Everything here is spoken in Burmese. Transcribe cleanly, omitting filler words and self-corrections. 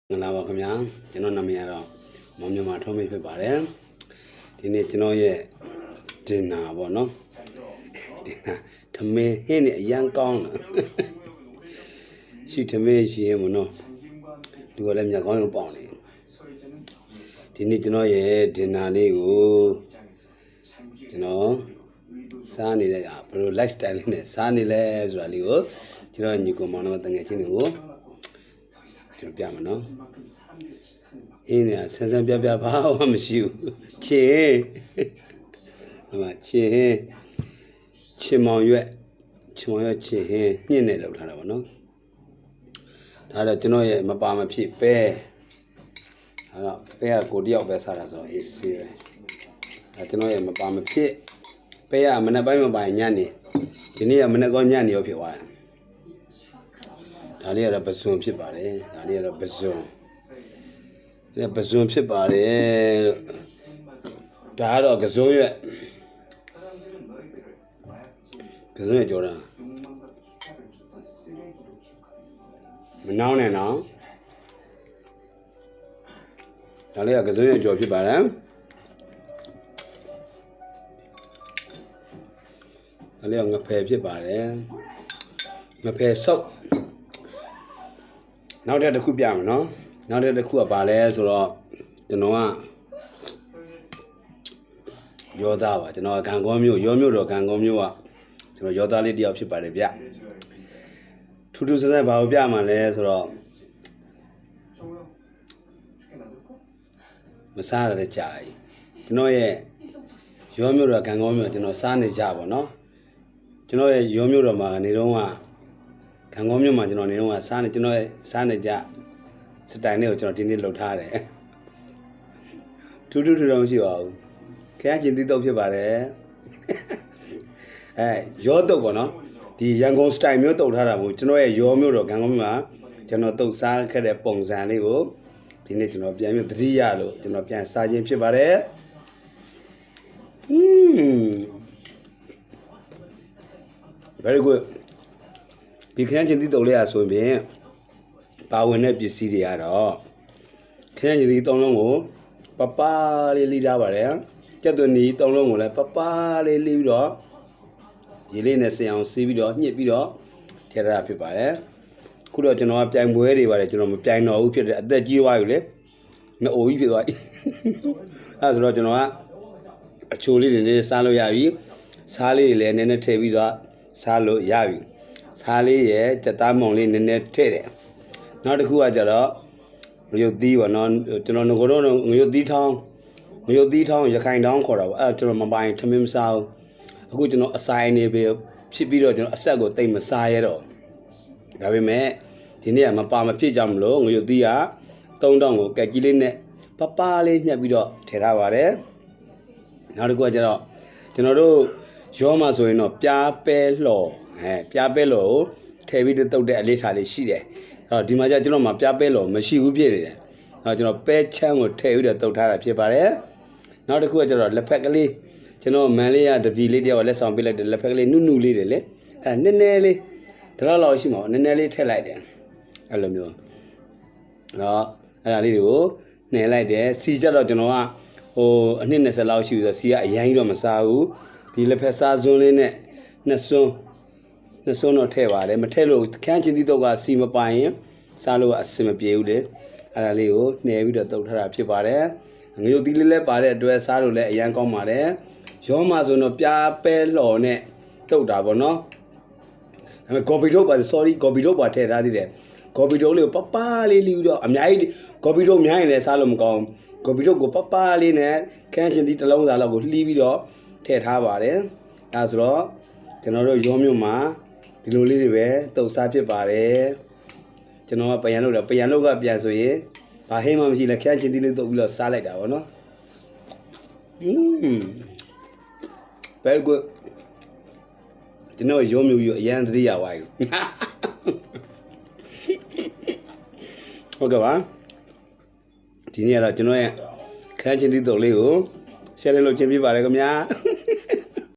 Ngala ba kham yaကျွန်တော်နာမည်ကတော့မောင်မြန်မာထုံးမိတ်ဖြစ်ပါတယ်ဒီနေ့ကျွန်တော်ရဲ့တင်နာပေါ့နော်တင်နာထမင်းဟင်းနဲ့အရန်ကောင်းလားရှိထမင်းရှိရင်မနော်ဒီကလည်းမြတ်ကောင်းရုံပေါင်နေဒီနေ့ကျွန်တော်ရဲ့တင်နာလေးကိုကျွန်တော်စားနေတဲ့ဘယ်လို lifestyle လေးနဲ့စားနေလဲဆိုတာလေးကိုကျွန်တော်ညီကောင်မောင်တို့တငယ်ချင်းတွေကိုကျွန်တော်ပြမယ်နော်အင်းเนี่ยဆန်းဆန်းပြပြဘာမှမရှိဘူးချင်းဟိုမှာချင်းမောင်ရွက်ချင်းညှင့်နေလောက်ထားတာပေါ့နော်ဒါတော့ကျွန်တော်ရဲ့မပါမဖြစ်ပဲအဲ့တော့ပဲကကိုတယောက်ပဲစားတာဆိုတော့အေးဆေးပဲအဲကျွန်တော်ရဲ့မပါမဖြစ်ပဲကမနေ့ပိုင်းမပိုင်းညနေဒီနေ့ကမနေ့ကောညနေရောဖြစ်သွားတယ်ဒါလေးကတော့ပဇွန်ဖြစ်ပါတယ်ဒါလေးကတော့ပဇွန်ဖြစ်ပါတယ်လို့ဒါကတော့ကစုံရွက်ကြော်တာမနှောင်းနဲ့နော်ဒါလေးကကစုံရွက်ကြော်ဖြစ်ပါတယ်ဒါလေးကငဖယ်ဖြစ်ပါတယ်ငဖယ်ဆုပ်နောက်တစ်ခုပြမယ်နော်နောက်တစ်ခုကဘာလဲဆိုတော့ကျွန်တော်ကရောသားပါကျွန်တော်ကံကောမျိုးရောမျိုးတော့ကံကောမျိုးကကျွန်တော်ရောသားလေးတယောက်ဖြစ်ပါတယ်ဗျထူးထူးဆန်းဆန်းဘာကိုပြမှာလဲဆိုတော့မစားရတဲ့ကြာကြီးကျွန်တော်ရဲ့ရောမျိုးတော့ကံကောမျိုးကျွန်တော်စားနေကြပါတော့ကျွန်တော်ရဲ့ရောမျိုးတော့မှာနေတော့ကကံကောမျိုးမှာကျွန်တော်နေတော့ကစားနေကျွန်တော်ရဲ့စားနေကြစတိုင်လေးကိုကျွန်တော်ဒီနေ့လုပ်ထားတယ်ထူးတော့မရှိပါဘူးခရချင်းသီးတော့ဖြစ်ပါတယ်ရောတုတ်ပေါ့နော်ဒီရန်ကုန်စတိုင်မျိုးတုတ်ထားတာမဟုတ်ကျွန်တော်ရဲ့ရောမျိုးတော့ကံကောင်းမှာကျွန်တော်တုတ်စားခဲ့တဲ့ပုံစံလေးကိုဒီနေ့ကျွန်တော်ပြန်ပြီးသတိရလို့ကျွန်တော်ပြန်စားခြင်းဖြစ်ပါတယ်very good ဒီခရချင်းသီးတုတ်လေးอ่ะဆိုရင်ပါဝင်တဲ့ပစ္စည်းတွေကတော့ခရမ်းကြီးသုံးလုံးကိုပပလေးလိထားပါတယ်ကြက်သွန်ကြီးသုံးလုံးကိုလည်းပပလေးလိပြီးတော့ရေလေးနဲ့ဆင်အောင်စီးပြီးတော့ညှစ်ပြီးတော့ထည့်ရတာဖြစ်ပါတယ်ခုတော့ကျွန်တော်ကပြိုင်ပွဲတွေပါတယ်ကျွန်တော်မပြိုင်တော့ဘူးဖြစ်တယ်အသက်ကြီးသွားပြီလေနှအိုကြီးဖြစ်သွားပြီအဲဆိုတော့ကျွန်တော်ကအချိုလေးတွေနဲ့စားလို့ရပြီစားလေးတွေလည်းနည်းနည်းထည့်ပြီးတော့စားလို့ရပြီစားလေးရဲ့ကြက်သားမုံလေးနည်းနည်းထည့်တယ်နောက်တစ်ခုကကြတော့ငရုတ်သီးပေါ့နော်ကျွန်တော်ငကိုတော့ငရုတ်သီးထောင်းရခိုင်တောင်းခေါ်တာပေါ့အဲကျွန်တော်မပိုင်ထမင်းမစားဘူးအခုကျွန်တော်အဆိုင်နေပဲဖြစ်ပြီးတော့ကျွန်တော်အဆက်ကိုတိတ်မစားရတော့ဒါပေမဲ့ဒီနေ့ကမပါမဖြစ်ကြမလို့ငရုတ်သီးက3000ကိုကက်ကြီးလေးနဲ့ပပလေးညှက်ပြီးတော့ထည့်ထားပါတယ်နောက်တစ်ခုကကြတော့ကျွန်တော်တို့ရောမှဆိုရင်တော့ပြားပဲလှော်ပြားပဲလှော်ကိုထည့်ပြီးတုတ်တဲ့အလေးထားလေးရှိတယ်အဲ့တော့ဒီမှာကျကျွန်တော်မှာပြပဲလို့မရှိဘူးဖြစ်နေတယ်။အဲ့တော့ကျွန်တော်ပဲချမ်းကိုထည့်ပြီးတော့တုတ်ထားတာဖြစ်ပါတယ်။နောက်တစ်ခုကကျတော့လက်ဖက်ကလေးကျွန်တော်မန်လေးကတပီလေးတယောက်လက်ဆောင်ပေးလိုက်တယ်လက်ဖက်ကလေးနုလေးတယ်လေ။အဲ့နည်းနည်းလေးဒါလောက်ရှိမှာနည်းနည်းလေးထည့်လိုက်တယ်။အဲ့လိုမျိုး။အဲ့တော့အဲ့ဒါလေးတွေကိုနှင်လိုက်တယ်။စီကျတော့ကျွန်တော်ကအနှစ်20လောက်ရှိပြီဆိုတော့စီကအရင်တော့မစားဘူး။ဒီလက်ဖက်စားစွန်းလေးနဲ့နှစ်စွန်းတော့ထည့်ပါတယ်မထည့်လို့ခန်းချင်းသီးတော့ကစီမပိုင်ရင်စားလို့အဆင်မပြေဘူးလေအဲ့ဒါလေးကိုနှဲပြီးတော့တုတ်ထားတာဖြစ်ပါတယ်ငရုတ်သီးလေးလည်းပါတဲ့အတွက်စားလို့လည်းအရန်ကောင်းပါတယ်ရောမှဆိုတော့ပြားပဲလှော်နဲ့တုတ်တာပေါ့နော်ဒါပေမဲ့ဂေါ်ဘီတို့ပါ sorry ဂေါ်ဘီတို့ပါထည့်ထားသေးတယ်ဂေါ်ဘီတို့လေးကိုပပလေးလီပြီးတော့အများကြီးဂေါ်ဘီတို့အများကြီးလည်းစားလို့မကောင်းဂေါ်ဘီတို့ကိုပပလေးနဲ့ခန်းချင်းသီးတစ်လုံးစားလောက်ကိုလှီးပြီးတော့ထည့်ထားပါတယ်အဲဆိုတော့ကျွန်တော်တို့ရောမြို့မှာဒီလိုလေးတွေပဲတုတ်စားဖြစ်ပါတယ်ကျွန်တော်ကပယံလုပ်တာပယံလုပ်ကပြန်ဆိုရင်ဘာဟင်းမှမရှိလဲခရမ်းချင်းသီးလေးတုတ်ပြီးတော့စားလိုက်တာပေါ့နော်very good ကျွန်တော်ရုံးမျိုးအရန်သတိရပါပြီဟုတ်ကဲ့ပါဒီနေ့ကတော့ကျွန်တော်ရဲ့ခရမ်းချင်းသီးတုတ်လေးကို share လုပ်ခြင်းပြပါတယ်ခင်ဗျာ